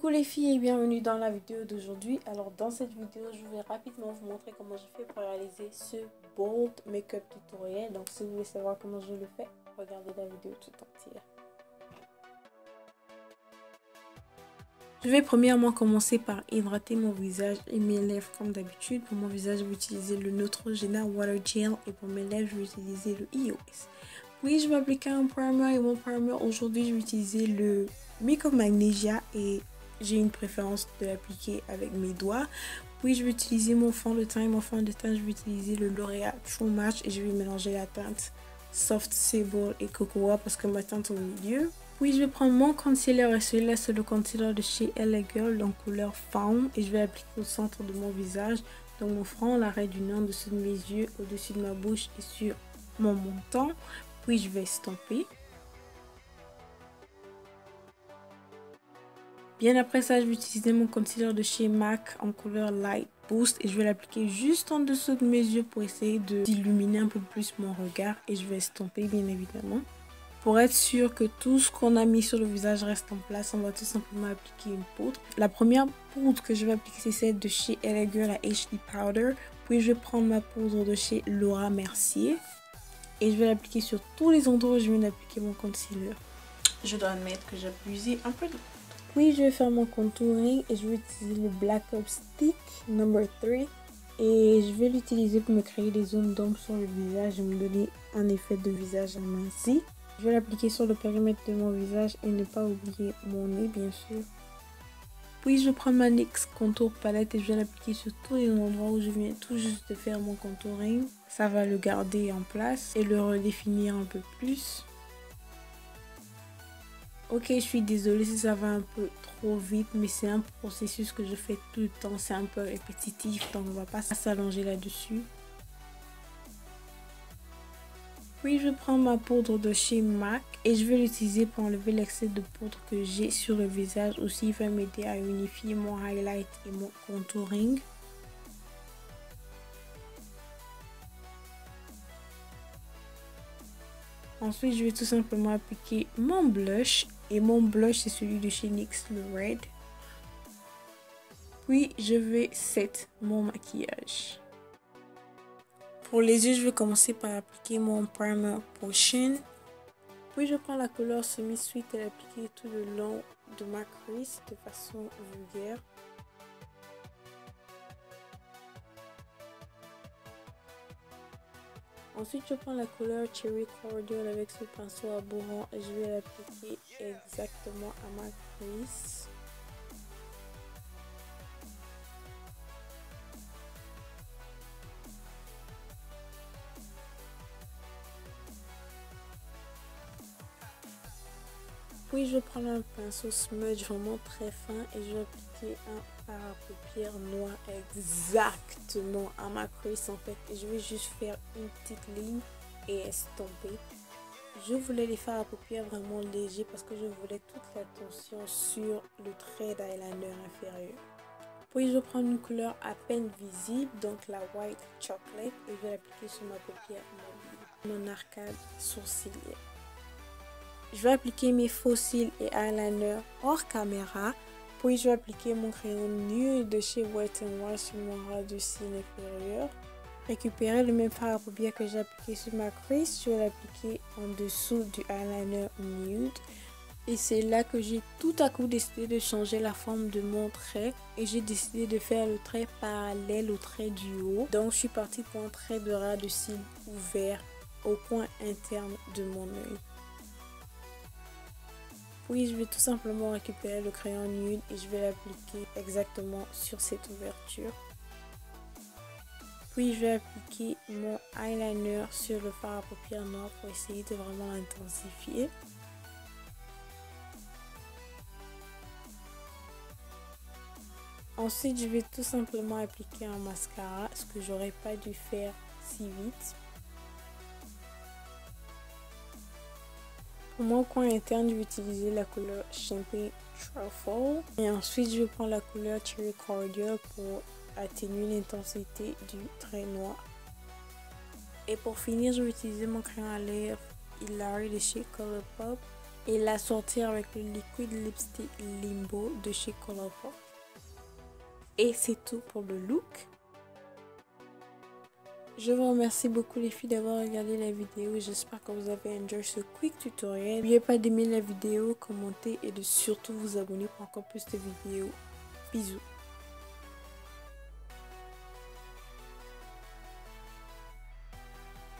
Coucou les filles et bienvenue dans la vidéo d'aujourd'hui. Alors dans cette vidéo, je vais rapidement vous montrer comment je fais pour réaliser ce bold make-up tutoriel. Donc si vous voulez savoir comment je le fais, regardez la vidéo tout entière. Je vais premièrement commencer par hydrater mon visage et mes lèvres comme d'habitude. Pour mon visage, je vais utiliser le Neutrogena Water Gel et pour mes lèvres, je vais utiliser le EOS. Puis je vais appliquer un primer et mon primer, aujourd'hui, je vais utiliser le Makeup Magnesia et j'ai une préférence de l'appliquer avec mes doigts. Puis je vais utiliser mon fond de teint et mon fond de teint, je vais utiliser le L'Oréal True Match et je vais mélanger la teinte Soft Sable et Cocoa parce que ma teinte au milieu. Puis je vais prendre mon concealer et celui-là c'est le concealer de chez LA Girl, donc couleur Fawn, et je vais l'appliquer au centre de mon visage, donc mon front, l'arrêt du nez, en dessous de mes yeux, au-dessus de ma bouche et sur mon menton. Puis je vais estomper. Bien après ça, je vais utiliser mon concealer de chez MAC en couleur Light Boost et je vais l'appliquer juste en dessous de mes yeux pour essayer d'illuminer un peu plus mon regard et je vais estomper bien évidemment. Pour être sûr que tout ce qu'on a mis sur le visage reste en place, on va tout simplement appliquer une poudre. La première poudre que je vais appliquer, c'est celle de chez LA Girl, la HD Powder. Puis je vais prendre ma poudre de chez Laura Mercier et je vais l'appliquer sur tous les endroits où je viens d'appliquer mon concealer. Je dois admettre que j'ai abusé un peu de... Puis je vais faire mon contouring et je vais utiliser le Black Up Stick number 3 et je vais l'utiliser pour me créer des zones d'ombre sur le visage et me donner un effet de visage aminci. Je vais l'appliquer sur le périmètre de mon visage et ne pas oublier mon nez bien sûr. Puis je vais prendre ma NYX Contour Palette et je vais l'appliquer sur tous les endroits où je viens tout juste de faire mon contouring. Ça va le garder en place et le redéfinir un peu plus. Ok, je suis désolée si ça va un peu trop vite, mais c'est un processus que je fais tout le temps. C'est un peu répétitif, donc on va pas s'allonger là-dessus. Puis je vais prendre ma poudre de chez MAC et je vais l'utiliser pour enlever l'excès de poudre que j'ai sur le visage. Aussi, il va m'aider à unifier mon highlight et mon contouring. Ensuite, je vais tout simplement appliquer mon blush. Et mon blush, c'est celui de chez NYX, le Red. Puis, je vais set mon maquillage. Pour les yeux, je vais commencer par appliquer mon primer Potion. Puis, je prends la couleur Semi-Sweet et l'appliquer tout le long de ma crease de façon vulgaire. Ensuite, je prends la couleur Cherry Cordial avec ce pinceau à bourron et je vais l'appliquer exactement à ma crease. Puis, je vais prendre un pinceau smudge vraiment très fin et je vais appliquer un fard à paupières noir exactement à ma crease en fait. Et je vais juste faire une petite ligne et estomper. Je voulais les fards à paupières vraiment légers parce que je voulais toute l'attention sur le trait d'eyeliner inférieur. Puis je vais prendre une couleur à peine visible, donc la White Chocolate, et je vais l'appliquer sur ma paupière mobile, mon arcade sourcilière. Je vais appliquer mes faux cils et eyeliner hors caméra. Puis je vais appliquer mon crayon nude de chez Wet n Wild sur mon ras de cils inférieur. Récupérer le même fard à paupières que j'ai appliqué sur ma crease, je vais l'appliquer en dessous du eyeliner nude. Et c'est là que j'ai tout à coup décidé de changer la forme de mon trait. Et j'ai décidé de faire le trait parallèle au trait du haut. Donc je suis partie pour un trait de ras de cils ouvert au coin interne de mon œil. Puis je vais tout simplement récupérer le crayon nude et je vais l'appliquer exactement sur cette ouverture. Puis je vais appliquer mon eyeliner sur le fard à paupières noir pour essayer de vraiment l'intensifier. Ensuite, je vais tout simplement appliquer un mascara, ce que j'aurais pas dû faire si vite. Pour mon coin interne, je vais utiliser la couleur Champagne Truffle. Et ensuite, je vais prendre la couleur Cherry Cordial pour atténuer l'intensité du trait noir. Et pour finir, je vais utiliser mon crayon à lèvres Hilary de chez Colourpop et la sortir avec le Liquid Lipstick Limbo de chez Colourpop. Et c'est tout pour le look. Je vous remercie beaucoup les filles d'avoir regardé la vidéo. J'espère que vous avez enjoyé ce quick tutoriel. N'oubliez pas d'aimer la vidéo, commenter et de surtout vous abonner pour encore plus de vidéos. Bisous.